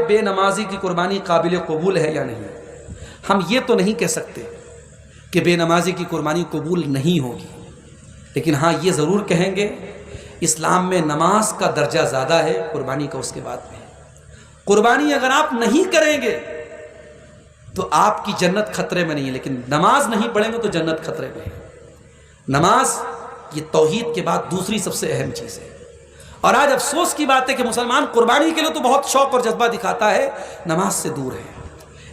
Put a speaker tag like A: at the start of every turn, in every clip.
A: بے نمازی کی قربانی قابل قبول ہے یا نہیں؟ ہم یہ تو نہیں کہہ سکتے کہ بے نمازی کی قربانی قبول نہیں ہوگی، لیکن ہاں یہ ضرور کہیں گے اسلام میں نماز کا درجہ زیادہ ہے قربانی کا اس کے بعد میں۔ قربانی اگر آپ نہیں کریں گے تو آپ کی جنت خطرے میں نہیں ہے، لیکن نماز نہیں پڑھیں گے تو جنت خطرے میں ہے۔ نماز یہ توحید کے بعد دوسری سب سے اہم چیز ہے، اور آج افسوس کی بات ہے کہ مسلمان قربانی کے لیے تو بہت شوق اور جذبہ دکھاتا ہے، نماز سے دور ہے۔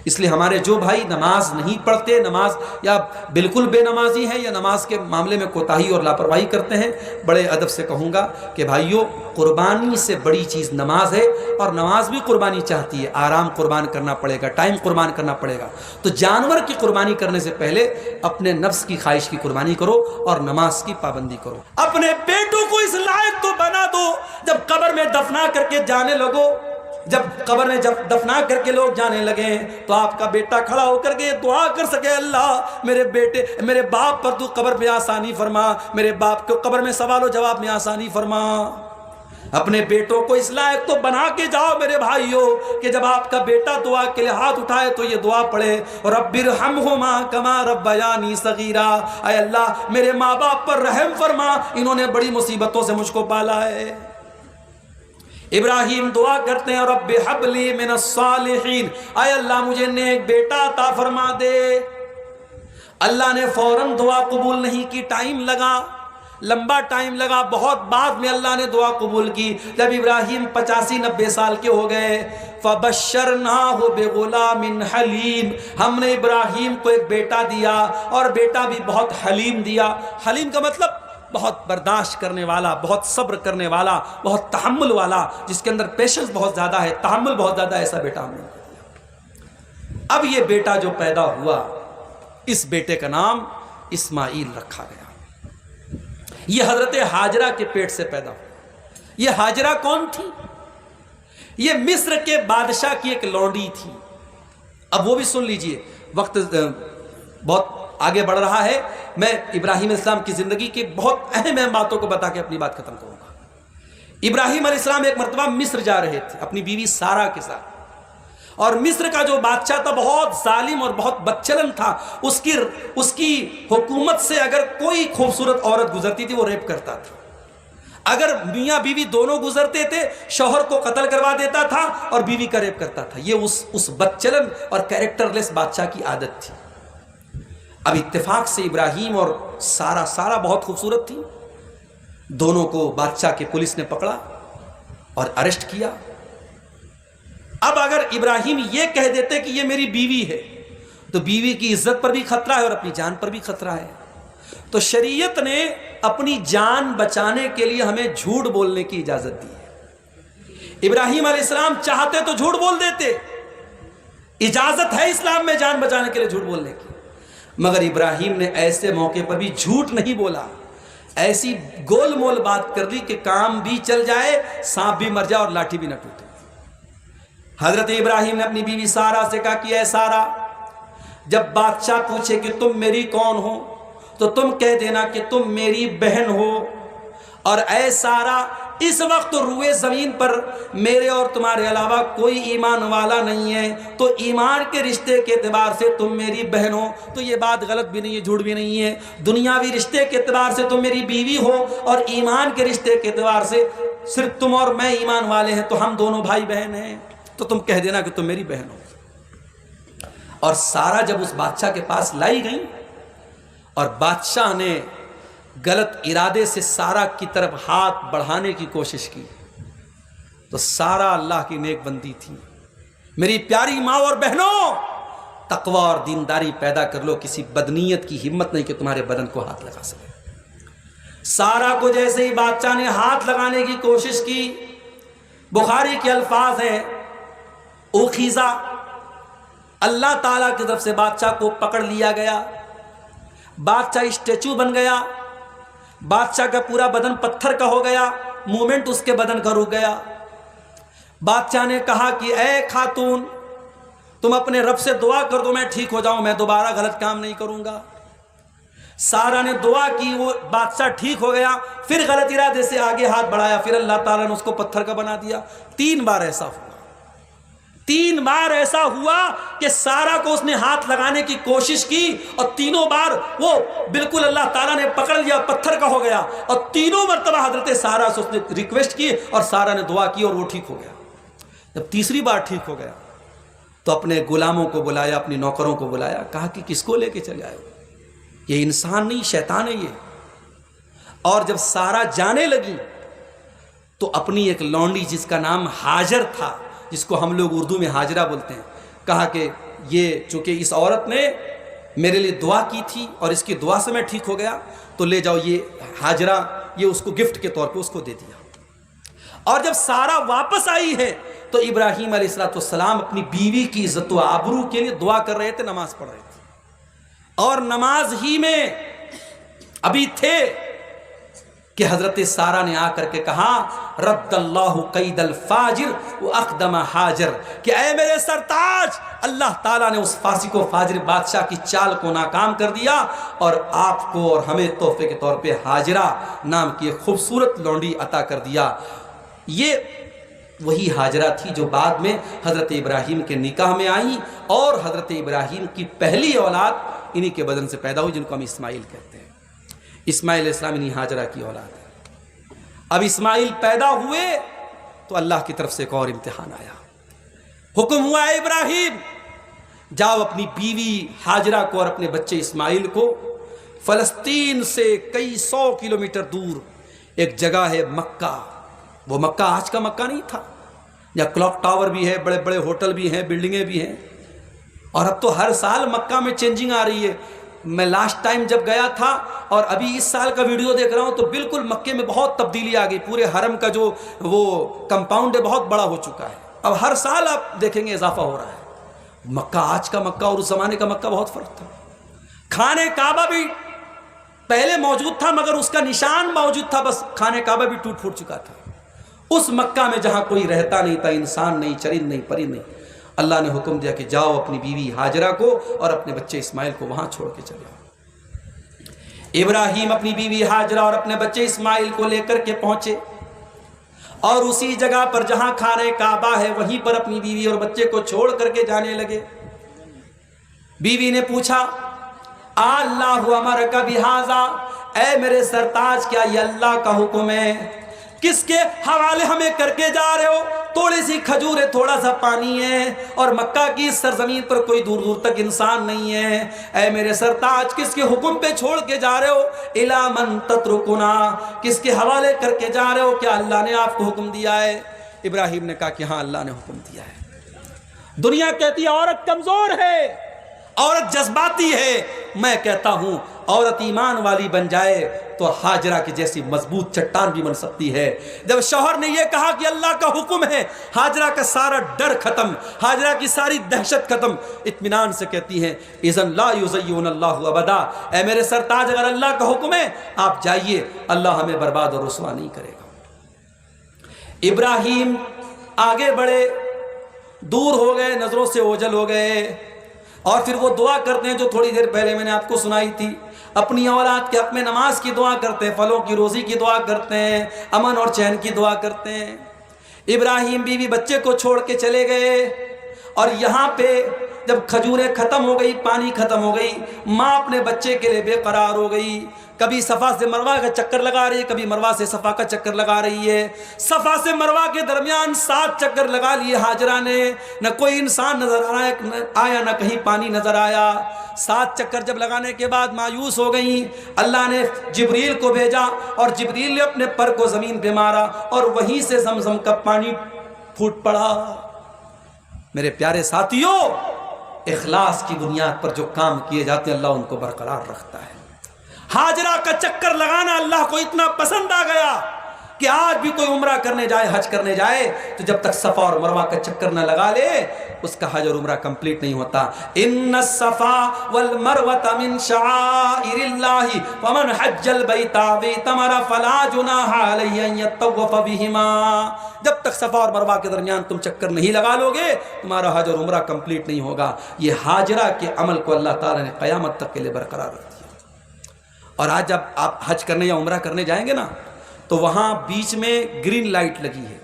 A: اس لیے ہمارے جو بھائی نماز نہیں پڑھتے، نماز یا بالکل بے نمازی ہیں یا نماز کے معاملے میں کوتاہی اور لاپرواہی کرتے ہیں، بڑے ادب سے کہوں گا کہ بھائیو، قربانی سے بڑی چیز نماز ہے، اور نماز بھی قربانی چاہتی ہے، آرام قربان کرنا پڑے گا، ٹائم قربان کرنا پڑے گا۔ تو جانور کی قربانی کرنے سے پہلے اپنے نفس کی خواہش کی قربانی کرو اور نماز کی پابندی کرو۔ اپنے بیٹوں کو اس لائق تو بنا دو، جب قبر میں دفنا کر کے جانے لگو، جب قبر میں دفنا کر کے لوگ جانے لگے تو آپ کا بیٹا کھڑا ہو کر کے دعا کر سکے، اللہ میرے باپ پر تو قبر میں آسانی فرما، میرے باپ کو قبر میں سوال و جواب میں آسانی فرما۔ اپنے بیٹوں کو اس لائق تو بنا کے جاؤ میرے بھائیوں کہ جب آپ کا بیٹا دعا کے لیے ہاتھ اٹھائے تو یہ دعا پڑھے، رب ارحمہما کما ربیانی صغیرا، اے اللہ میرے ماں باپ پر رحم فرما، انہوں نے بڑی مصیبتوں سے مجھ کو پالا ہے۔ ابراہیم دعا کرتے ہیں، رب ہب لی من الصالحین، اے اللہ مجھے نیک بیٹا عطا فرما دے۔ اللہ نے فوراً دعا قبول نہیں کی، ٹائم لگا، لمبا ٹائم لگا، بہت بعد میں اللہ نے دعا قبول کی۔ جب ابراہیم 85-90 سال کے ہو گئے، فبشرناہ بغلام حلیم، ہم نے ابراہیم کو ایک بیٹا دیا، اور بیٹا بھی بہت حلیم دیا۔ حلیم کا مطلب بہت برداشت کرنے والا، بہت صبر کرنے والا، بہت تحمل والا، جس کے اندر پیشنس بہت زیادہ ہے، تحمل بہت زیادہ ہے، ایسا بیٹا ہم نے۔ اب یہ بیٹا جو پیدا ہوا، اس بیٹے کا نام اسماعیل رکھا گیا۔ یہ حضرت ہاجرہ کے پیٹ سے پیدا ہوا۔ یہ ہاجرہ کون تھی؟ یہ مصر کے بادشاہ کی ایک لونڈی تھی۔ اب وہ بھی سن لیجئے، وقت بہت آگے بڑھ رہا ہے، میں ابراہیم علیہ السلام کی زندگی کی بہت اہم باتوں کو بتا کے اپنی بات ختم کروں گا۔ ابراہیم علیہ السلام ایک مرتبہ مصر جا رہے تھے اپنی بیوی سارہ کے ساتھ، اور مصر کا جو بادشاہ تھا بہت ظالم اور بہت بدچلن تھا، اس کی حکومت سے اگر کوئی خوبصورت عورت گزرتی تھی وہ ریپ کرتا تھا۔ اگر میاں بیوی دونوں گزرتے تھے، شوہر کو قتل کروا دیتا تھا اور بیوی کا ریپ کرتا تھا۔ یہ اس بدچلن اور کیریکٹر لیس بادشاہ کی عادت تھی۔ اب اتفاق سے ابراہیم اور سارہ بہت خوبصورت تھی، دونوں کو بادشاہ کے پولیس نے پکڑا اور اریسٹ کیا۔ اب اگر ابراہیم یہ کہہ دیتے کہ یہ میری بیوی ہے تو بیوی کی عزت پر بھی خطرہ ہے اور اپنی جان پر بھی خطرہ ہے، تو شریعت نے اپنی جان بچانے کے لیے ہمیں جھوٹ بولنے کی اجازت دی ہے۔ ابراہیم علیہ السلام چاہتے تو جھوٹ بول دیتے، اجازت ہے اسلام میں جان بچانے کے لیے جھوٹ بولنے کی، مگر ابراہیم نے ایسے موقع پر بھی جھوٹ نہیں بولا، ایسی گول مول بات کر دی کہ کام بھی چل جائے، سانپ بھی مر جائے اور لاٹھی بھی نہ ٹوٹے۔ حضرت ابراہیم نے اپنی بیوی سارہ سے کہا کہ اے سارہ، جب بادشاہ پوچھے کہ تم میری کون ہو تو تم کہہ دینا کہ تم میری بہن ہو، اور اے سارہ اس وقت روئے زمین پر میرے اور تمہارے علاوہ کوئی ایمان والا نہیں ہے، تو ایمان کے رشتے کے اعتبار سے تم میری بہن ہو، تو یہ بات غلط بھی نہیں ہے، جھوٹ بھی نہیں ہے۔ دنیاوی رشتے کے اعتبار سے تم میری بیوی ہو، اور ایمان کے رشتے کے اعتبار سے صرف تم اور میں ایمان والے ہیں، تو ہم دونوں بھائی بہن ہیں، تو تم کہہ دینا کہ تم میری بہن ہو۔ اور سارہ جب اس بادشاہ کے پاس لائی گئی اور بادشاہ نے غلط ارادے سے سارہ کی طرف ہاتھ بڑھانے کی کوشش کی، تو سارہ اللہ کی نیک بندی تھی۔ میری پیاری ماں اور بہنوں، تقوی اور دینداری پیدا کر لو، کسی بدنیت کی ہمت نہیں کہ تمہارے بدن کو ہاتھ لگا سکے۔ سارہ کو جیسے ہی بادشاہ نے ہاتھ لگانے کی کوشش کی، بخاری کے الفاظ ہیں، اوخیزہ، اللہ تعالیٰ کی طرف سے بادشاہ کو پکڑ لیا گیا، بادشاہ اسٹیچو بن گیا، بادشاہ کا پورا بدن پتھر کا ہو گیا، مومنٹ اس کے بدن کا رک گیا۔ بادشاہ نے کہا کہ اے خاتون، تم اپنے رب سے دعا کر دو میں ٹھیک ہو جاؤں، میں دوبارہ غلط کام نہیں کروں گا۔ سارہ نے دعا کی، وہ بادشاہ ٹھیک ہو گیا، پھر غلط ارادے سے آگے ہاتھ بڑھایا، پھر اللہ تعالیٰ نے اس کو پتھر کا بنا دیا۔ 3 بار ایسا ہوا، بار ایسا ہوا کہ سارا کو اس نے ہاتھ لگانے کی کوشش کی اور تینوں بار وہ بالکل اللہ تعالیٰ نے پکڑ لیا، پتھر کا ہو گیا، اور تینوں مرتبہ حضرت سارا سے اس نے ریکویسٹ کی اور سارا نے دعا کی اور وہ ٹھیک ہو گیا۔ جب تیسری بار ٹھیک ہو گیا تو اپنے غلاموں کو بلایا، اپنی نوکروں کو بلایا، کہا کہ کس کو لے کے چلے آئے؟ یہ انسان نہیں، شیطان ہے یہ۔ اور جب سارا جانے لگی تو اپنی ایک لونڈی جس کا نام ہاجر تھا، جس کو ہم لوگ اردو میں ہاجرہ بولتے ہیں، کہا کہ یہ چونکہ اس عورت نے میرے لیے دعا کی تھی اور اس کی دعا سے میں ٹھیک ہو گیا، تو لے جاؤ یہ ہاجرہ، یہ اس کو گفٹ کے طور پہ اس کو دے دیا۔ اور جب سارا واپس آئی ہے تو ابراہیم علیہ السلام اپنی بیوی کی عزت و آبرو کے لیے دعا کر رہے تھے، نماز پڑھ رہے تھے، اور نماز ہی میں ابھی تھے کہ حضرت سارا نے آ کر کے کہا رد اللہ قید الفاجر واقدم حاجر، کہ اے میرے سرتاج، اللہ تعالیٰ نے اس فاسق و فاجر بادشاہ کی چال کو ناکام کر دیا اور آپ کو اور ہمیں تحفے کے طور پہ ہاجرہ نام کی ایک خوبصورت لونڈی عطا کر دیا۔ یہ وہی ہاجرہ تھی جو بعد میں حضرت ابراہیم کے نکاح میں آئیں، اور حضرت ابراہیم کی پہلی اولاد انہی کے بدن سے پیدا ہوئی جن کو ہم اسماعیل کہتے ہیں۔ اسماعیل علیہ السلام انہی ہاجرہ کی اولاد ہے۔ اب اسماعیل پیدا ہوئے تو اللہ کی طرف سے ایک اور امتحان آیا، حکم ہوا ہے ابراہیم جاؤ اپنی بیوی ہاجرہ کو اور اپنے بچے اسماعیل کو فلسطین سے کئی 100 کلومیٹر دور ایک جگہ ہے مکہ، وہ مکہ آج کا مکہ نہیں تھا، یا کلاک ٹاور بھی ہے، بڑے بڑے ہوٹل بھی ہیں، بلڈنگیں بھی ہیں، اور اب تو ہر سال مکہ میں چینجنگ آ رہی ہے۔ میں لاسٹ ٹائم جب گیا تھا اور ابھی اس سال کا ویڈیو دیکھ رہا ہوں تو بالکل مکے میں بہت تبدیلی آ گئی، پورے حرم کا جو وہ کمپاؤنڈ ہے بہت بڑا ہو چکا ہے، اب ہر سال آپ دیکھیں گے اضافہ ہو رہا ہے۔ مکہ آج کا مکہ اور اس زمانے کا مکہ بہت فرق تھا۔ خانہ کعبہ بھی پہلے موجود تھا مگر اس کا نشان موجود تھا، بس خانہ کعبہ بھی ٹوٹ پھوٹ چکا تھا۔ اس مکہ میں جہاں کوئی رہتا نہیں تھا، انسان نہیں، چرند نہیں، پرند نہیں، اللہ نے حکم دیا کہ جاؤ اپنی بیوی ہاجرہ کو اور اپنے بچے اسماعیل کو وہاں چھوڑ کے چلے آؤ۔ ابراہیم اپنی بیوی ہاجرہ اور اپنے بچے اسماعیل کو لے کر کے پہنچے، اور اسی جگہ پر جہاں خانہ کعبہ ہے وہیں پر اپنی بیوی اور بچے کو چھوڑ کر کے جانے لگے۔ بیوی نے پوچھا اللہ امرک بہذا، اے میرے سرتاج کیا یہ اللہ کا حکم ہے؟ کس کے حوالے ہمیں کر کے جا رہے ہو؟ تھوڑی سی کھجور ہے، تھوڑا سا پانی ہے، اور مکہ کی سرزمین پر کوئی دور دور تک انسان نہیں ہے، اے میرے سرتاج کس کے حکم پہ چھوڑ کے جا رہے ہو؟ الی من تترکنا، کس کے حوالے کر کے جا رہے ہو؟ کیا اللہ نے آپ کو حکم دیا ہے؟ ابراہیم نے کہا کہ ہاں اللہ نے حکم دیا ہے۔ دنیا کہتی ہے عورت کمزور ہے، عورت جذباتی ہے، میں کہتا ہوں عورت ایمان والی بن جائے تو ہاجرہ کی جیسی مضبوط چٹان بھی بن سکتی ہے۔ جب شوہر نے یہ کہا کہ اللہ کا حکم ہے، ہاجرہ کا سارا ڈر ختم، ہاجرہ کی ساری دہشت ختم، اطمینان سے کہتی ہیں اذن لا یضیعن اللہ ابدا، اے میرے سرتاج اگر اللہ کا حکم ہے آپ جائیے، اللہ ہمیں برباد اور رسوا نہیں کرے گا۔ ابراہیم آگے بڑھے، دور ہو گئے، نظروں سے اوجھل ہو گئے، اور پھر وہ دعا کرتے ہیں جو تھوڑی دیر پہلے میں نے آپ کو سنائی تھی، اپنی اولاد کے حق میں نماز کی دعا کرتے ہیں، پھلوں کی روزی کی دعا کرتے ہیں، امن اور چین کی دعا کرتے ہیں۔ ابراہیم بیوی بچے کو چھوڑ کے چلے گئے، اور یہاں پہ جب کھجوریں ختم ہو گئی، پانی ختم ہو گئی، ماں اپنے بچے کے لیے بے قرار ہو گئی، کبھی صفا سے مروہ کا چکر لگا رہی ہے، کبھی مروہ سے صفا کا چکر لگا رہی ہے۔ صفا سے مروہ کے درمیان 7 چکر لگا لیے ہاجرہ نے، نہ کوئی انسان نظر آیا نہ کہیں پانی نظر آیا۔ 7 چکر جب لگانے کے بعد مایوس ہو گئیں، اللہ نے جبریل کو بھیجا، اور جبریل نے اپنے پر کو زمین پہ مارا اور وہیں سے زمزم کا پانی پھوٹ پڑا۔ میرے پیارے ساتھیوں، اخلاص کی بنیاد پر جو کام کیے جاتے ہیں اللہ ان کو برقرار رکھتا ہے۔ ہاجرہ کا چکر لگانا اللہ کو اتنا پسند آ گیا کہ آج بھی کوئی عمرہ کرنے جائے، حج کرنے جائے، تو جب تک صفا اور مروہ کا چکر نہ لگا لے اس کا حج اور عمرہ کمپلیٹ نہیں ہوتا۔ ان الصفا والمروۃ من شعائر اللہ فمن حج البیت او اعتمر فلا جناح علیہ ان یطوف بہما۔ جب تک صفا اور مروہ کے درمیان تم چکر نہیں لگا لو گے تمہارا حج اور عمرہ کمپلیٹ نہیں ہوگا۔ یہ ہاجرہ کے عمل کو اللہ تعالیٰ نے قیامت تک کے لیے برقرار رکھ دیا۔ اور آج جب آپ حج کرنے یا عمرہ کرنے جائیں گے نا تو وہاں بیچ میں گرین لائٹ لگی ہے،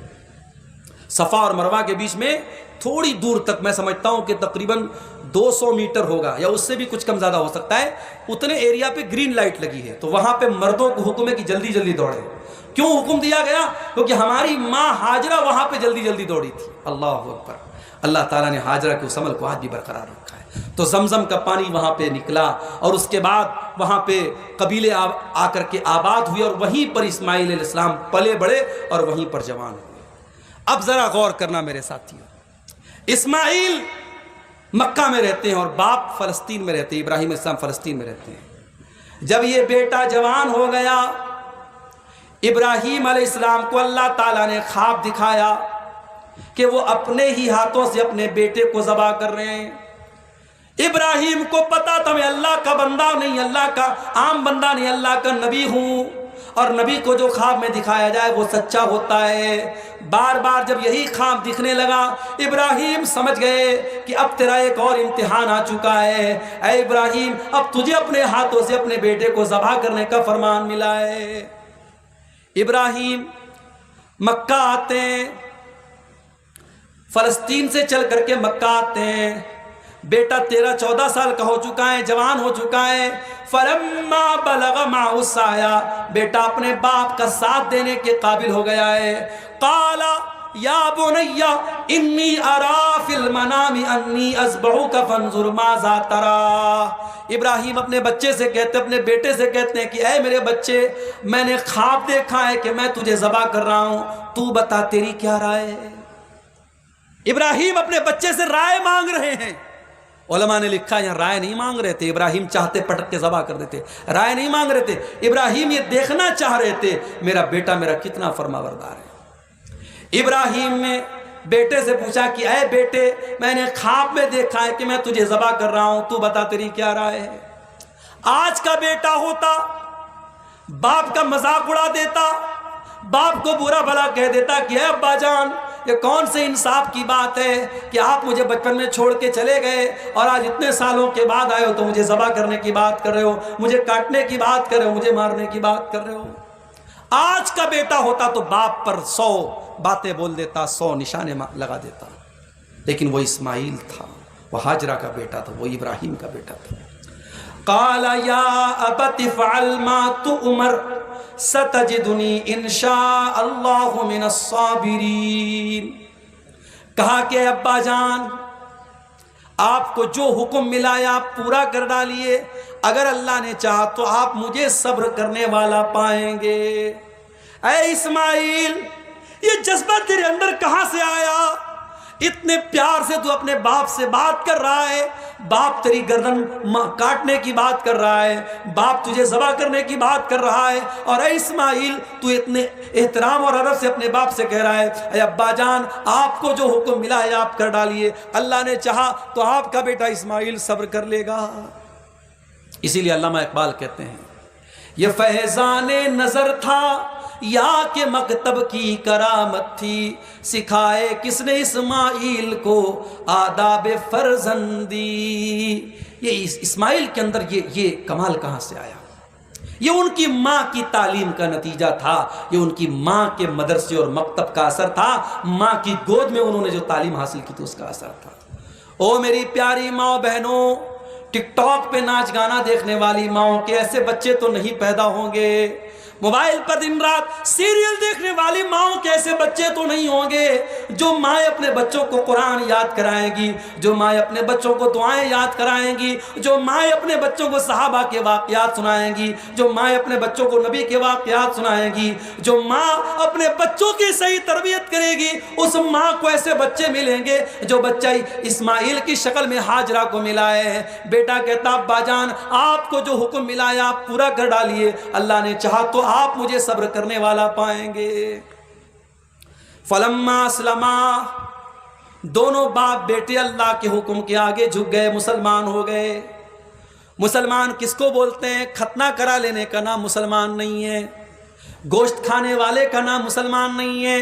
A: صفا اور مروہ کے بیچ میں تھوڑی دور تک، میں سمجھتا ہوں کہ تقریباً 200 میٹر ہوگا یا اس سے بھی کچھ کم زیادہ ہو سکتا ہے، اتنے ایریا پہ گرین لائٹ لگی ہے، تو وہاں پہ مردوں کو حکم ہے کہ جلدی جلدی دوڑے۔ کیوں حکم دیا گیا؟ کیونکہ ہماری ماں ہاجرہ وہاں پہ جلدی جلدی دوڑی تھی۔ اللہ اکبر! اللہ تعالیٰ نے ہاجرہ کے اس عمل کو آج بھی برقرار رکھا ہے۔ تو زمزم کا پانی وہاں پہ نکلا، اور اس کے بعد وہاں پہ قبیلے آ کر کے آباد ہوئے، اور وہیں پر اسماعیل علیہ السلام پلے بڑے اور وہیں پر جوان ہوئے۔ اب ذرا غور کرنا میرے ساتھیوں، اسماعیل مکہ میں رہتے ہیں اور باپ فلسطین میں رہتے ہیں، ابراہیم علیہ السلام فلسطین میں رہتے ہیں۔ جب یہ بیٹا جوان ہو گیا، ابراہیم علیہ السلام کو اللہ تعالیٰ نے خواب دکھایا کہ وہ اپنے ہی ہاتھوں سے اپنے بیٹے کو ذبح کر رہے ہیں۔ ابراہیم کو پتا تھا میں اللہ کا بندہ نہیں، اللہ کا عام بندہ نہیں، اللہ کا نبی ہوں، اور نبی کو جو خواب میں دکھایا جائے وہ سچا ہوتا ہے۔ بار بار جب یہی خواب دکھنے لگا، ابراہیم سمجھ گئے کہ اب تیرا ایک اور امتحان آ چکا ہے۔ اے ابراہیم، اب تجھے اپنے ہاتھوں سے اپنے بیٹے کو ذبح کرنے کا فرمان ملا ہے۔ ابراہیم مکہ آتے ہیں، فلسطین سے چل کر کے مکہ آتے ہیں۔ بیٹا 13-14 سال کا ہو چکا ہے، جوان ہو چکا ہے۔ فلما بلغ معه السعي، بیٹا اپنے باپ کا ساتھ دینے کے قابل ہو گیا ہے۔ قال یا بنی انی ارى فی المنام انی اذبحک فانظر ماذا تری۔ ابراہیم اپنے بچے سے کہتے، اپنے بیٹے سے کہتے ہیں کہ اے میرے بچے، میں نے خواب دیکھا ہے کہ میں تجھے ذبح کر رہا ہوں، تو بتا تیری کیا رائے ہے۔ ابراہیم اپنے بچے سے رائے مانگ رہے ہیں۔ علماء نے لکھا یہاں رائے نہیں مانگ رہے تھے، ابراہیم چاہتے پٹک کے ذبح کر دیتے، رائے نہیں مانگ رہے تھے۔ ابراہیم یہ دیکھنا چاہ رہے تھے میرا بیٹا میرا کتنا فرمانبردار ہے۔ ابراہیم نے بیٹے سے پوچھا کہ اے بیٹے، میں نے خواب میں دیکھا ہے کہ میں تجھے ذبح کر رہا ہوں، تو بتا تیری کیا رائے ہے۔ آج کا بیٹا ہوتا باپ کا مذاق اڑا دیتا، باپ کو برا بھلا کہہ دیتا کہ اے ابا جان، یہ کون سے انصاف کی بات ہے کہ آپ مجھے بچپن میں چھوڑ کے چلے گئے اور آج اتنے سالوں کے بعد آئے ہو تو مجھے ذبح کرنے کی بات کر رہے ہو، مجھے کاٹنے کی بات کر رہے ہو، مجھے مارنے کی بات کر رہے ہو۔ آج کا بیٹا ہوتا تو باپ پر 100 باتیں بول دیتا، 100 نشانے لگا دیتا، لیکن وہ اسماعیل تھا، وہ ہاجرہ کا بیٹا تھا، وہ ابراہیم کا بیٹا تھا۔ قال یا ابت افعل ما تؤمر ستجدنی انشاء اللہ من الصابرین۔ کہا کہ ابا جان، آپ کو جو حکم ملا ہے آپ پورا کر ڈالیے، اگر اللہ نے چاہا تو آپ مجھے صبر کرنے والا پائیں گے۔ اے اسماعیل، یہ جذبہ تیرے اندر کہاں سے آیا؟ اتنے پیار سے تو اپنے باپ سے بات کر رہا ہے، باپ تیری گردن کاٹنے کی بات کر رہا ہے، باپ تجھے ذبح کرنے کی بات کر رہا ہے، اور اے اسماعیل تو اتنے احترام اور ادب سے اپنے باپ سے کہہ رہا ہے اے ابا جان، آپ کو جو حکم ملا ہے آپ کر ڈالیے، اللہ نے چاہا تو آپ کا بیٹا اسماعیل صبر کر لے گا۔ اسی لیے علامہ اقبال کہتے ہیں یہ فیضان نظر تھا یا کہ مکتب کی کرامت تھی، سکھائے کس نے اسماعیل کو آداب فرزندی۔ یہ اسماعیل کے اندر یہ کمال کہاں سے آیا؟ یہ ان کی ماں کی تعلیم کا نتیجہ تھا، یہ ان کی ماں کے مدرسے اور مکتب کا اثر تھا، ماں کی گود میں انہوں نے جو تعلیم حاصل کی تھی اس کا اثر تھا۔ او میری پیاری ماں بہنوں، ٹک ٹاک پہ ناچ گانا دیکھنے والی ماں کے ایسے بچے تو نہیں پیدا ہوں گے، موبائل پر دن رات سیریل دیکھنے والی ماں کے ایسے بچے تو نہیں ہوں گے، جو ماں اپنے بچوں کو قرآن یاد کرائیں گی، جو ماں اپنے بچوں کو دعائیں یاد کرائیں گی، جو ماں اپنے بچوں کو صحابہ کے واقعات سنائیں گی، جو ماں اپنے بچوں کو نبی کے واقعات سنائیں گی، جو ماں اپنے بچوں کی صحیح تربیت کرے گی، اس ماں کو ایسے بچے ملیں گے جو بچہ اسماعیل کی شکل میں ہاجرہ کو ملا ہے۔ بیٹا کہتا ابا جان، آپ کو جو حکم ملا ہے آپ پورا کر ڈالیے، اللہ نے چاہا تو آپ مجھے صبر کرنے والا پائیں گے۔ فلما اسلما، دونوں باپ بیٹے اللہ کے حکم کے آگے جھک گئے، مسلمان ہو گئے۔ مسلمان کس کو بولتے ہیں؟ ختنہ کرا لینے کا نام مسلمان نہیں ہے، گوشت کھانے والے کا نام مسلمان نہیں ہے،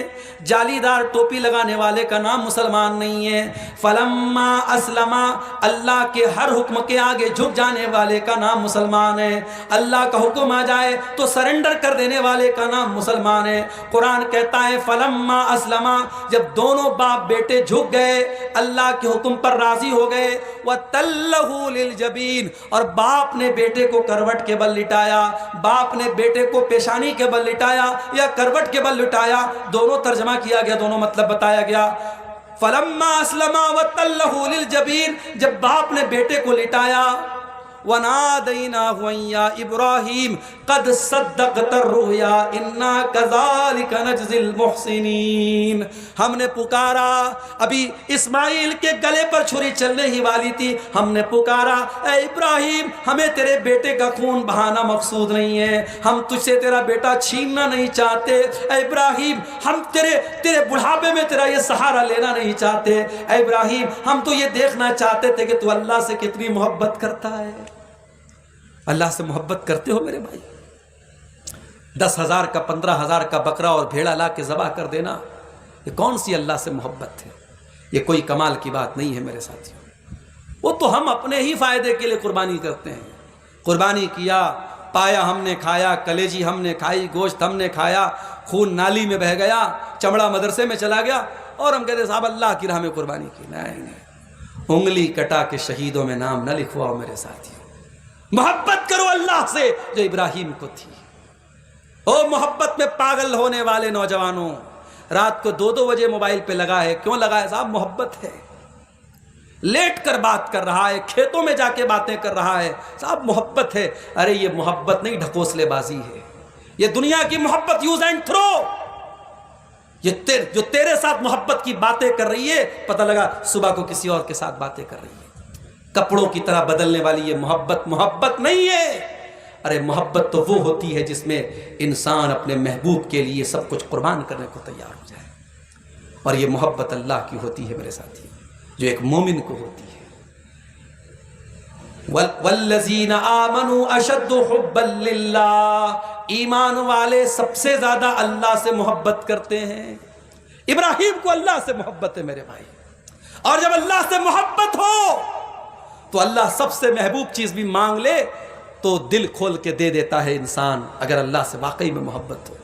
A: جالی دار ٹوپی لگانے والے کا نام مسلمان نہیں ہے، فلما اسلما اللہ کے ہر حکم کے آگے جھک جانے والے کا نام مسلمان ہے، اللہ کا حکم آ جائے تو سرنڈر کر دینے والے کا نام مسلمان ہے۔ قرآن کہتا ہے فلما اسلما، جب دونوں باپ بیٹے جھک گئے، اللہ کے حکم پر راضی ہو گئے، وَتَلَّهُ لِلْجَبِينِ، اور باپ نے بیٹے کو کروٹ کے بل لٹایا، باپ نے بیٹے کو پیشانی کے بل لٹایا یا کروٹ کے بل لٹایا، دونوں ترجمہ کیا گیا، دونوں مطلب بتایا گیا۔ فلما اسلما وتلہ للجبین، جب باپ نے بیٹے کو لٹایا، وَنَادَيْنَاهُ أَن يَا إِبْرَاهِيمُ قَدْ صَدَّقْتَ الرُّؤْيَا إِنَّا كَذَلِكَ نَجْزِي الْمُحْسِنِينَ، ہم نے پکارا، ابھی اسماعیل کے گلے پر چھری چلنے ہی والی تھی، ہم نے پکارا اے ابراہیم ہمیں تیرے بیٹے کا خون بہانا مقصود نہیں ہے، ہم تجھ سے تیرا بیٹا چھیننا نہیں چاہتے، اے ابراہیم ہم تیرے بڑھاپے میں تیرا یہ سہارا لینا نہیں چاہتے، اے ابراہیم ہم تو یہ دیکھنا چاہتے تھے کہ تو اللہ سے کتنی محبت کرتا ہے۔ اللہ سے محبت کرتے ہو میرے بھائی؟ 10,000 کا 15,000 کا بکرا اور بھیڑا لا کے ذبح کر دینا، یہ کون سی اللہ سے محبت ہے؟ یہ کوئی کمال کی بات نہیں ہے میرے ساتھیوں، وہ تو ہم اپنے ہی فائدے کے لیے قربانی کرتے ہیں۔ قربانی کیا، پایا ہم نے کھایا، کلیجی ہم نے کھائی، گوشت ہم نے کھایا، خون نالی میں بہہ گیا، چمڑا مدرسے میں چلا گیا، اور ہم کہتے صاحب اللہ کی راہ میں قربانی کی۔ نہیں، انگلی کٹا کے شہیدوں میں نام نہ لکھواؤ میرے ساتھیوں۔ محبت کرو اللہ سے جو ابراہیم کو تھی۔ او محبت میں پاگل ہونے والے نوجوانوں، رات کو 2 بجے موبائل پہ لگا ہے، کیوں لگا ہے صاحب؟ محبت ہے۔ لیٹ کر بات کر رہا ہے، کھیتوں میں جا کے باتیں کر رہا ہے، صاحب محبت ہے۔ ارے یہ محبت نہیں، ڈھکوسلے بازی ہے، یہ دنیا کی محبت یوز اینڈ تھرو۔ یہ جو تیرے ساتھ محبت کی باتیں کر رہی ہے، پتہ لگا صبح کو کسی اور کے ساتھ باتیں کر رہی ہے، کپڑوں کی طرح بدلنے والی یہ محبت نہیں ہے۔ ارے محبت تو وہ ہوتی ہے جس میں انسان اپنے محبوب کے لیے سب کچھ قربان کرنے کو تیار ہو جائے، اور یہ محبت اللہ کی ہوتی ہے میرے ساتھی، جو ایک مومن کو ہوتی ہے۔ والذین آمنوا اشد حبا للہ، ایمان والے سب سے زیادہ اللہ سے محبت کرتے ہیں۔ ابراہیم کو اللہ سے محبت ہے میرے بھائی، اور جب اللہ سے محبت ہو تو اللہ سب سے محبوب چیز بھی مانگ لے تو دل کھول کے دے دیتا ہے انسان، اگر اللہ سے واقعی میں محبت ہو۔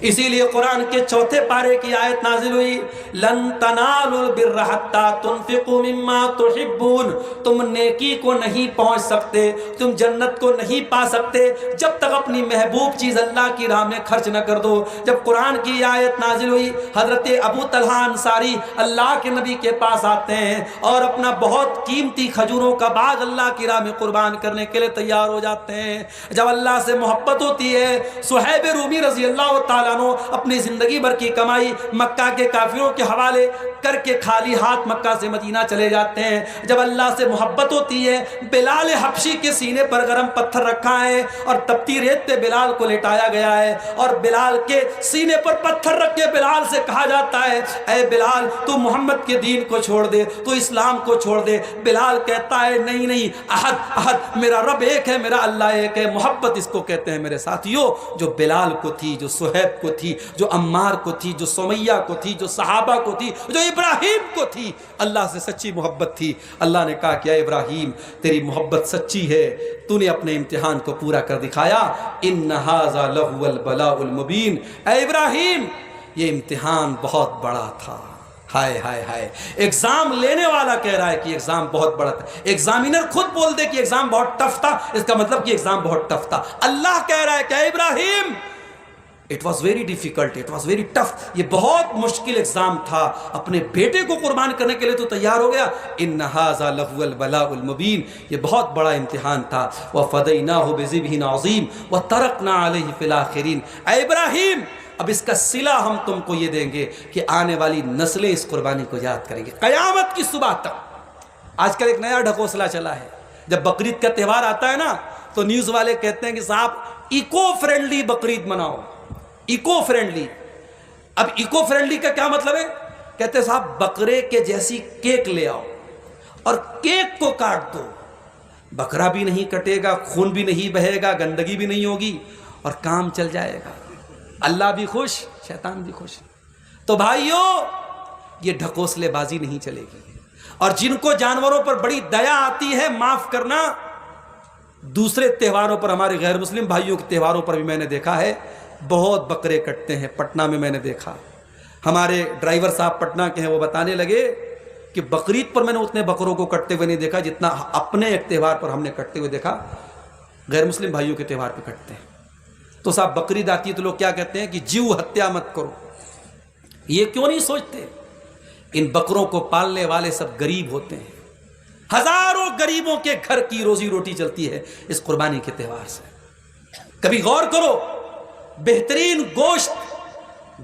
A: اسی لیے قرآن کے 4 پارے کی آیت نازل ہوئی، لن تنالوا البر حتی تنفقوا مما تحبون، تم نیکی کو نہیں پہنچ سکتے، تم جنت کو نہیں پا سکتے جب تک اپنی محبوب چیز اللہ کی راہ میں خرچ نہ کر دو۔ جب قرآن کی آیت نازل ہوئی، حضرت ابو طلحہ انصاری اللہ کے نبی کے پاس آتے ہیں اور اپنا بہت قیمتی کھجوروں کا باغ اللہ کی راہ میں قربان کرنے کے لیے تیار ہو جاتے ہیں۔ جب اللہ سے محبت ہوتی ہے، صہیب رومی رضی اللہ تعالیٰ اپنی زندگی بھر کی کمائی مکہ کے کافروں کے حوالے کر کے خالی ہاتھ مکہ سے مدینہ چلے جاتے ہیں۔ جب اللہ سے محبت ہوتی ہے، بلال حبشی کے سینے پر گرم پتھر رکھا ہے اور تپتی ریت پہ بلال کو لٹایا گیا ہے، اور بلال کے سینے پر پتھر رکھ کے بلال سے کہا جاتا ہے اے بلال تو محمد کے دین کو چھوڑ دے، تو اسلام کو چھوڑ دے۔ بلال کہتا ہے نہیں نہیں، احد میرا رب ایک ہے، میرا اللہ ایک ہے۔ محبت اس کو کہتے ہیں میرے ساتھیوں، جو بلال کو تھی، جو صہیب کو تھی، جو عمار کو تھی، جو سمیہ کو تھی، جو صحابہ کو تھی، جو ابراہیم کو تھی، اللہ سے سچی محبت تھی۔ اللہ نے کہا کہ اے ابراہیم تیری محبت سچی ہے، تو نے اپنے امتحان کو پورا کر دکھایا، ان ھذا لہو البلاء المبین۔ اے ابراہیم یہ امتحان بہت بڑا تھا۔ ہائے ہائے ہائے، ایگزام لینے والا کہہ رہا ہے کہ ایگزام بہت بڑا تھا۔ ایگزامینر خود بول دے کہ ایگزام بہت ٹف تھا، اس کا مطلب کہ ایگزام بہت ٹف تھا۔ اللہ کہہ رہا ہے کہ اے ابراہیم It was very difficult, it was very tough، یہ بہت مشکل ایگزام تھا، اپنے بیٹے کو قربان کرنے کے لیے تو تیار ہو گیا۔ ان ھذا لہو البلاء المبین، یہ بہت بڑا امتحان تھا۔ وفدیناہ بذبح عظیم وترکنا علیہ فی الآخرین۔ اے ابراہیم اب اس کا صلہ ہم تم کو یہ دیں گے کہ آنے والی نسلیں اس قربانی کو یاد کریں گے قیامت کی صبح تک۔ آج کل ایک نیا ڈھکوسلا چلا ہے، جب بقرعید کا تہوار آتا ہے نا تو نیوز والے کہتے ہیں کہ صاحب ایکو فرینڈلی بقرعید مناؤ، ایکو فرینڈلی۔ اب ایکو فرینڈلی کا کیا مطلب ہے؟ کہتے ہیں صاحب بکرے کے جیسی کیک لے آؤ اور کیک کو کاٹ دو، بکرا بھی نہیں کٹے گا، خون بھی نہیں بہے گا، گندگی بھی نہیں ہوگی، اور کام چل جائے گا، اللہ بھی خوش، شیطان بھی خوش۔ تو بھائیو یہ ڈھکوسلے بازی نہیں چلے گی۔ اور جن کو جانوروں پر بڑی دیا آتی ہے، معاف کرنا، دوسرے تہواروں پر، ہمارے غیر مسلم بھائیوں کے تہواروں پر بھی میں نے دیکھا ہے بہت بکرے کٹتے ہیں۔ پٹنہ میں نے دیکھا، ہمارے ڈرائیور صاحب پٹنہ کے ہیں، وہ بتانے لگے کہ بقرعید پر میں نے اتنے بکروں کو کٹتے ہوئے نہیں دیکھا جتنا اپنے ایک تہوار پر ہم نے کٹتے ہوئے دیکھا، غیر مسلم بھائیوں کے تہوار پہ کٹتے ہیں۔ تو صاحب بقرعید آتی ہے تو لوگ کیا کہتے ہیں کہ جیو ہتیا مت کرو۔ یہ کیوں نہیں سوچتے ان بکروں کو پالنے والے سب غریب ہوتے ہیں، ہزاروں غریبوں کے گھر کی روزی روٹی چلتی ہے اس قربانی کے تہوار سے۔ کبھی غور کرو، بہترین گوشت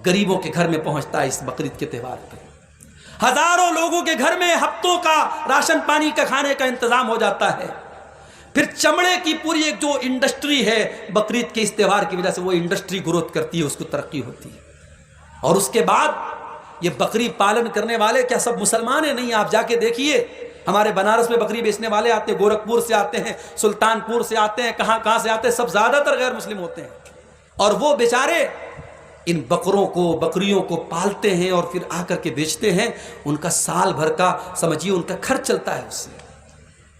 A: غریبوں کے گھر میں پہنچتا ہے اس بقرعید کے تہوار پہ، ہزاروں لوگوں کے گھر میں ہفتوں کا راشن پانی کا کھانے کا انتظام ہو جاتا ہے۔ پھر چمڑے کی پوری ایک جو انڈسٹری ہے بقرعید کے اس تہوار کی وجہ سے، وہ انڈسٹری گروتھ کرتی ہے، اس کو ترقی ہوتی ہے۔ اور اس کے بعد یہ بکری پالن کرنے والے کیا سب مسلمان ہیں؟ نہیں، آپ جا کے دیکھیے، ہمارے بنارس میں بکری بیچنے والے آتے ہیں، گورکھپور سے آتے ہیں، سلطانپور سے آتے ہیں، کہاں سے آتے ہیں، سب زیادہ تر غیر مسلم ہوتے ہیں۔ اور وہ بیچارے ان بکروں کو، بکریوں کو پالتے ہیں اور پھر آ کر کے بیچتے ہیں، ان کا سال بھر کا سمجھیے ان کا خرچ چلتا ہے اس سے۔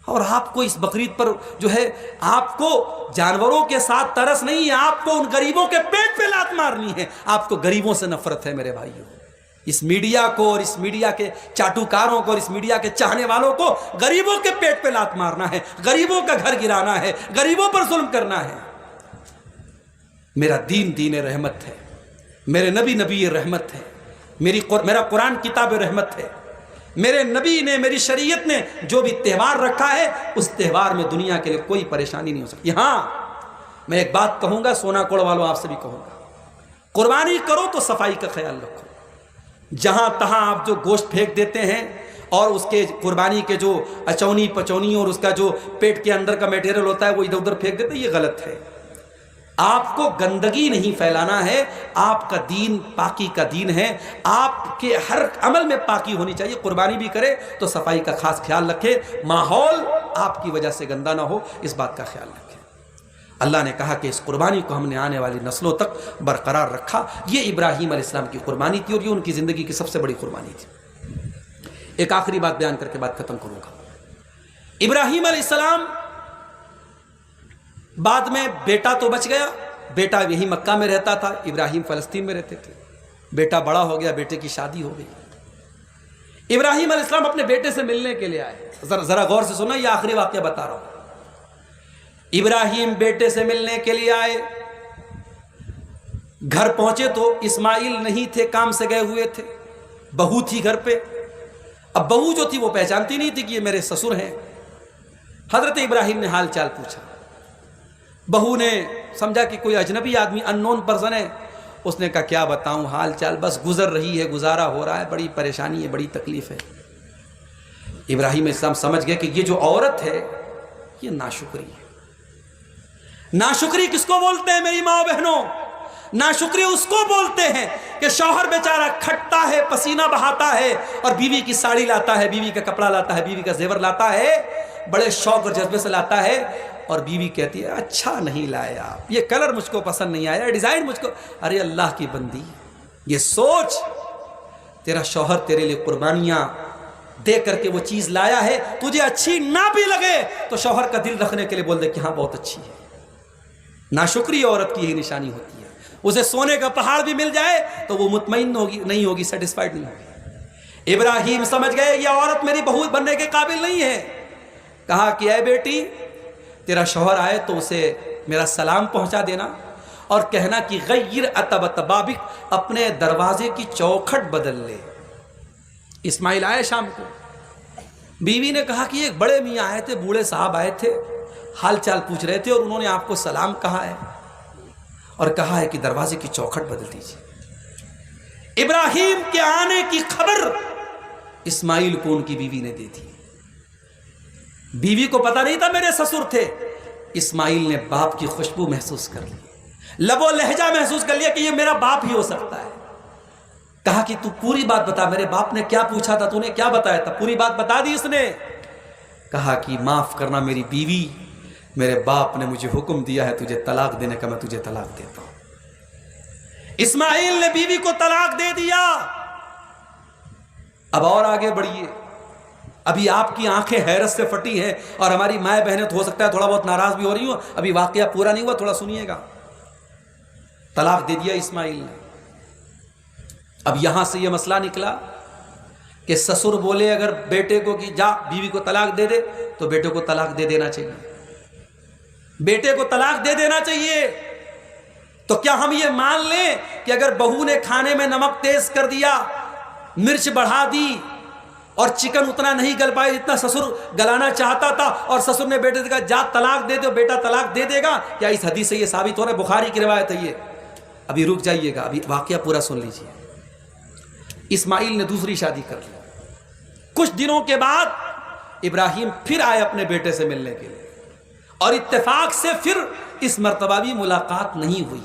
A: اور آپ کو اس بقرعید پر جو ہے، آپ کو جانوروں کے ساتھ ترس نہیں ہے، آپ کو ان غریبوں کے پیٹ پہ لات مارنی ہے، آپ کو غریبوں سے نفرت ہے میرے بھائیوں۔ اس میڈیا کو اور اس میڈیا کے چاٹوکاروں کو اور اس میڈیا کے چاہنے والوں کو غریبوں کے پیٹ پہ لات مارنا ہے، غریبوں کا گھر گرانا ہے، غریبوں پر ظلم کرنا ہے۔ میرا دین دین رحمت ہے، میرے نبی نبی رحمت ہے، میرا قرآن کتاب رحمت ہے، میرے نبی نے، میری شریعت نے جو بھی تہوار رکھا ہے اس تہوار میں دنیا کے لیے کوئی پریشانی نہیں ہو سکتی۔ ہاں میں ایک بات کہوں گا، سونا کوڑ والوں آپ سے بھی کہوں گا، قربانی کرو تو صفائی کا خیال رکھو۔ جہاں تہاں آپ جو گوشت پھینک دیتے ہیں اور اس کے قربانی کے جو اچونی پچونی اور اس کا جو پیٹ کے اندر کا میٹیریل ہوتا ہے وہ ادھر ادھر پھینک دیتے ہیں، یہ غلط ہے۔ آپ کو گندگی نہیں پھیلانا ہے، آپ کا دین پاکی کا دین ہے، آپ کے ہر عمل میں پاکی ہونی چاہیے۔ قربانی بھی کرے تو صفائی کا خاص خیال رکھے، ماحول آپ کی وجہ سے گندا نہ ہو، اس بات کا خیال رکھے۔ اللہ نے کہا کہ اس قربانی کو ہم نے آنے والی نسلوں تک برقرار رکھا۔ یہ ابراہیم علیہ السلام کی قربانی تھی اور یہ ان کی زندگی کی سب سے بڑی قربانی تھی۔ ایک آخری بات بیان کر کے بات ختم کروں گا۔ ابراہیم علیہ السلام بعد میں بیٹا تو بچ گیا، بیٹا یہی مکہ میں رہتا تھا، ابراہیم فلسطین میں رہتے تھے۔ بیٹا بڑا ہو گیا، بیٹے کی شادی ہو گئی۔ ابراہیم علیہ السلام اپنے بیٹے سے ملنے کے لیے آئے۔ ذرا غور سے سننا، یہ آخری واقعہ بتا رہا ہوں۔ ابراہیم بیٹے سے ملنے کے لیے آئے، گھر پہنچے تو اسماعیل نہیں تھے، کام سے گئے ہوئے تھے، بہو تھی گھر پہ۔ اب بہو جو تھی وہ پہچانتی نہیں تھی کہ یہ میرے سسر ہیں۔ حضرت ابراہیم نے حال چال پوچھا، بہو نے سمجھا کہ کوئی اجنبی آدمی، ان نون پرسن ہے۔ اس نے کہا کیا بتاؤں حال چال، بس گزر رہی ہے، گزارا ہو رہا ہے، بڑی پریشانی ہے، بڑی تکلیف ہے۔ ابراہیم علیہ السلام سمجھ گئے کہ یہ جو عورت ہے یہ ناشکری ہے۔ ناشکری کس کو بولتے ہیں میری ماں بہنوں؟ ناشکری اس کو بولتے ہیں کہ شوہر بیچارہ کھٹتا ہے، پسینہ بہاتا ہے اور بیوی کی ساڑی لاتا ہے، بیوی کا کپڑا لاتا ہے، بیوی کا زیور لاتا ہے، بڑے شوق اور جذبے سے لاتا ہے، اور بیوی کہتی ہے اچھا نہیں لایا آپ، یہ کلر مجھ کو پسند نہیں آیا، ڈیزائن مجھ کو۔ ارے اللہ کی بندی، یہ سوچ، تیرا شوہر تیرے لیے قربانیاں دے کر کے وہ چیز لایا ہے، تجھے اچھی نہ بھی لگے تو شوہر کا دل رکھنے کے لیے بول دے کہ ہاں بہت اچھی ہے۔ ناشکری عورت کی یہی نشانی ہوتی ہے۔ اسے سونے کا پہاڑ بھی مل جائے تو وہ مطمئن نہیں ہوگی، سیٹسفائیڈ نہیں ہوگی۔ ابراہیم سمجھ گئے یہ عورت میری بہو بننے کے قابل نہیں ہے۔ کہا کہ اے بیٹی، تیرا شوہر آئے تو اسے میرا سلام پہنچا دینا اور کہنا کہ غیر عتبۃ بابک، اپنے دروازے کی چوکھٹ بدل لے۔ اسماعیل آئے شام کو، بیوی نے کہا کہ ایک بڑے میاں آئے تھے، بوڑھے صاحب آئے تھے، حال چال پوچھ رہے تھے اور انہوں نے آپ کو سلام کہا ہے اور کہا ہے کہ دروازے کی چوکھٹ بدل دیجیے۔ ابراہیم کے آنے کی خبر اسماعیل کو ان کی بیوی نے دے دی۔ بیوی کو پتا نہیں تھا میرے سسر تھے۔ اسماعیل نے باپ کی خوشبو محسوس کر لی، لب و لہجہ محسوس کر لیا کہ یہ میرا باپ ہی ہو سکتا ہے۔ کہا کہ تو پوری بات بتا، میرے باپ نے کیا پوچھا تھا، تو نے کیا بتایا تھا؟ پوری بات بتا دی اس نے۔ کہا کہ معاف کرنا میری بیوی، میرے باپ نے مجھے حکم دیا ہے تجھے طلاق دینے کا، میں تجھے طلاق دیتا ہوں۔ اسماعیل نے بیوی کو طلاق دے دیا۔ اب اور آگے بڑھیے، ابھی آپ کی آنکھیں حیرت سے پھٹی ہیں، اور ہماری مائیں بہنیں تو ہو سکتا ہے تھوڑا بہت ناراض بھی ہو رہی ہوں، ابھی واقعہ پورا نہیں ہوا، تھوڑا سنیے گا۔ طلاق دے دیا اسماعیل نے۔ اب یہاں سے یہ مسئلہ نکلا کہ سسر بولے اگر بیٹے کو کہ جا بیوی کو طلاق دے دے، تو بیٹے کو طلاق دے دینا چاہیے، بیٹے کو طلاق دے دینا چاہیے۔ تو کیا ہم یہ مان لیں کہ اگر بہو نے کھانے میں نمک تیز کر دیا، مرچ بڑھا دی، اور چکن اتنا نہیں گل پائے جتنا سسر گلانا چاہتا تھا، اور سسر نے بیٹے سے کہا جا طلاق دے دو، بیٹا طلاق دے دے گا؟ کیا اس حدیث سے یہ ثابت ہو رہا ہے؟ بخاری کی روایت ہے یہ۔ ابھی رک جائیے گا، ابھی واقعہ پورا سن لیجیے۔ اسماعیل نے دوسری شادی کر لی۔ کچھ دنوں کے بعد ابراہیم پھر آئے اپنے بیٹے سے ملنے کے لیے، اور اتفاق سے پھر اس مرتبہ بھی ملاقات نہیں ہوئی۔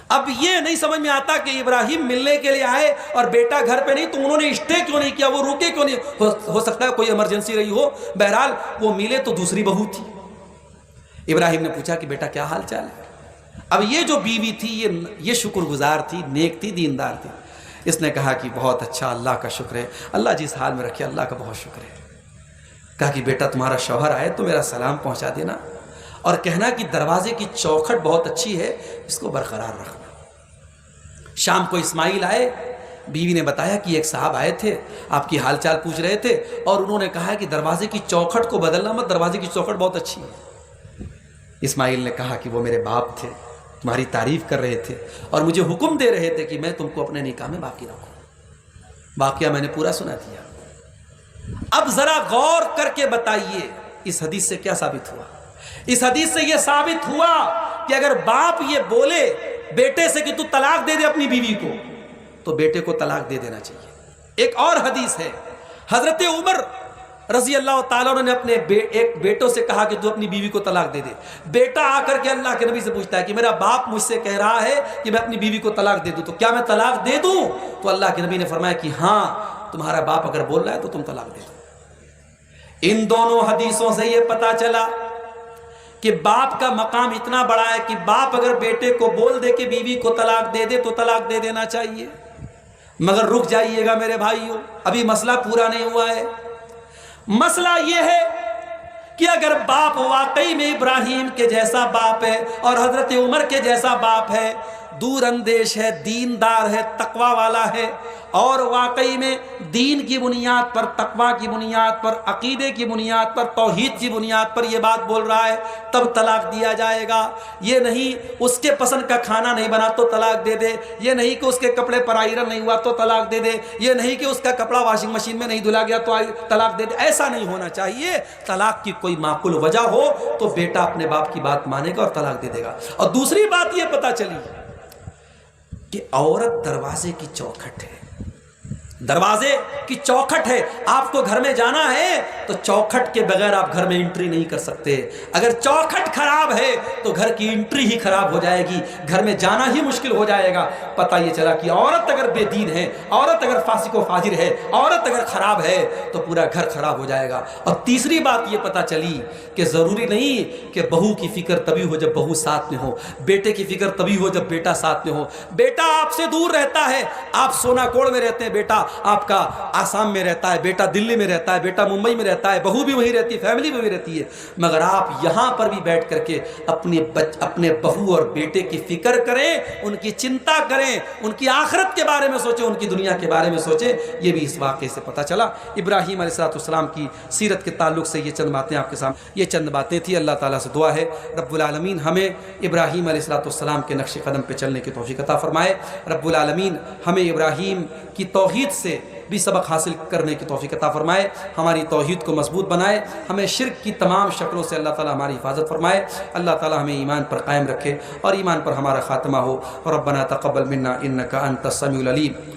A: اب یہ نہیں سمجھ میں آتا کہ ابراہیم ملنے کے لیے آئے اور بیٹا گھر پہ نہیں، تو انہوں نے اسٹے کیوں نہیں کیا، وہ روکے کیوں نہیں؟ ہو سکتا ہے کوئی ایمرجنسی رہی ہو۔ بہرحال وہ ملے تو دوسری بہو تھی۔ ابراہیم نے پوچھا کہ بیٹا کیا حال چال ہے؟ اب یہ جو بیوی تھی یہ شکر گزار تھی، نیک تھی، دیندار تھی۔ اس نے کہا کہ بہت اچھا، اللہ کا شکر ہے، اللہ جس حال میں رکھے اللہ کا بہت شکر ہے۔ کہا کہ بیٹا تمہارا شوہر آئے تو میرا سلام پہنچا دینا، اور کہنا کہ دروازے کی چوکھٹ بہت اچھی ہے، اس کو برقرار رکھنا۔ شام کو اسماعیل آئے، بیوی نے بتایا کہ ایک صاحب آئے تھے، آپ کی حال چال پوچھ رہے تھے، اور انہوں نے کہا کہ دروازے کی چوکھٹ کو بدلنا مت، دروازے کی چوکھٹ بہت اچھی ہے۔ اسماعیل نے کہا کہ وہ میرے باپ تھے، تمہاری تعریف کر رہے تھے، اور مجھے حکم دے رہے تھے کہ میں تم کو اپنے نکاح میں باقی رکھوں۔ واقعہ میں نے پورا سنا دیا۔ اب ذرا غور کر کے بتائیے اس حدیث سے کیا ثابت ہوا؟ اس حدیث سے یہ ثابت ہوا کہ اگر باپ یہ بولے بیٹے سے کہ تو طلاق دے دے اپنی بیوی کو، تو بیٹے کو طلاق دے دینا چاہیے۔ ایک اور حدیث ہے، حضرت عمر رضی اللہ تعالیٰ عنہ نے اپنے ایک بیٹوں سے کہا کہ تو اپنی بیوی کو طلاق دے دے۔ بیٹا آ کر کے اللہ کے نبی سے پوچھتا ہے کہ میرا باپ مجھ سے کہہ رہا ہے کہ میں اپنی بیوی کو طلاق دے دوں، تو کیا میں طلاق دے دوں؟ تو اللہ کے نبی نے فرمایا کہ ہاں، تمہارا باپ اگر بول رہا ہے تو تم طلاق دے دو۔ ان دونوں حدیثوں سے یہ پتا چلا کہ باپ کا مقام اتنا بڑا ہے کہ باپ اگر بیٹے کو بول دے کہ بیوی کو طلاق دے دے تو طلاق دے دینا چاہیے۔ مگر رک جائیے گا میرے بھائیوں، ابھی مسئلہ پورا نہیں ہوا ہے۔ مسئلہ یہ ہے کہ اگر باپ واقعی میں ابراہیم کے جیسا باپ ہے اور حضرت عمر کے جیسا باپ ہے، دور اندیش ہے، دیندار ہے، تقوی والا ہے، اور واقعی میں دین کی بنیاد پر، تقوی کی بنیاد پر، عقیدے کی بنیاد پر، توحید کی بنیاد پر یہ بات بول رہا ہے، تب طلاق دیا جائے گا۔ یہ نہیں اس کے پسند کا کھانا نہیں بنا تو طلاق دے دے، یہ نہیں کہ اس کے کپڑے پر آئرن نہیں ہوا تو طلاق دے دے، یہ نہیں کہ اس کا کپڑا واشنگ مشین میں نہیں دھلا گیا تو طلاق دے دے۔ ایسا نہیں ہونا چاہیے۔ طلاق کی کوئی معقول وجہ ہو تو بیٹا اپنے باپ کی بات مانے گا اور طلاق دے دے گا۔ اور دوسری بات یہ پتہ چلی کہ عورت دروازے کی چوکھٹ ہے، دروازے کی چوکھٹ ہے۔ آپ کو گھر میں جانا ہے تو چوکھٹ کے بغیر آپ گھر میں انٹری نہیں کر سکتے۔ اگر چوکھٹ خراب ہے تو گھر کی انٹری ہی خراب ہو جائے گی، گھر میں جانا ہی مشکل ہو جائے گا۔ پتہ یہ چلا کہ عورت اگر بے دین ہے، عورت اگر فاسق و فاجر ہے، عورت اگر خراب ہے تو پورا گھر خراب ہو جائے گا۔ اور تیسری بات یہ پتہ چلی کہ ضروری نہیں کہ بہو کی فکر تبھی ہو جب بہو ساتھ میں ہو، بیٹے کی فکر تبھی ہو جب بیٹا ساتھ میں ہو۔ بیٹا آپ سے دور رہتا ہے، آپ سونا کوڑ میں رہتے ہیں، بیٹا آپ کا آسام میں رہتا ہے، بیٹا دلی میں رہتا ہے، بیٹا ممبئی میں رہتا ہے، بہو بھی وہیں رہتی ہے، فیملی میں بھی رہتی ہے، مگر آپ یہاں پر بھی بیٹھ کر کے اپنے بہو اور بیٹے کی فکر کریں، ان کی چنتا کریں، ان کی آخرت کے بارے میں سوچیں، ان کی دنیا کے بارے میں سوچیں۔ یہ بھی اس واقعے سے پتہ چلا۔ ابراہیم علیہ السلام کی سیرت کے تعلق سے یہ چند باتیں آپ کے سامنے، یہ چند باتیں تھیں۔ اللہ تعالیٰ سے دعا ہے رب العالمین ہمیں ابراہیم علیہ السلام کے نقش قدم پہ چلنے کی توفیق عطا فرمائے۔ رب العالمین ہمیں ابراہیم کی توحید سے بھی سبق حاصل کرنے کی توفیق عطا فرمائے، ہماری توحید کو مضبوط بنائے، ہمیں شرک کی تمام شکلوں سے اللہ تعالیٰ ہماری حفاظت فرمائے، اللہ تعالیٰ ہمیں ایمان پر قائم رکھے اور ایمان پر ہمارا خاتمہ ہو۔ ربنا تقبل منا انک انت السمیع العلیم۔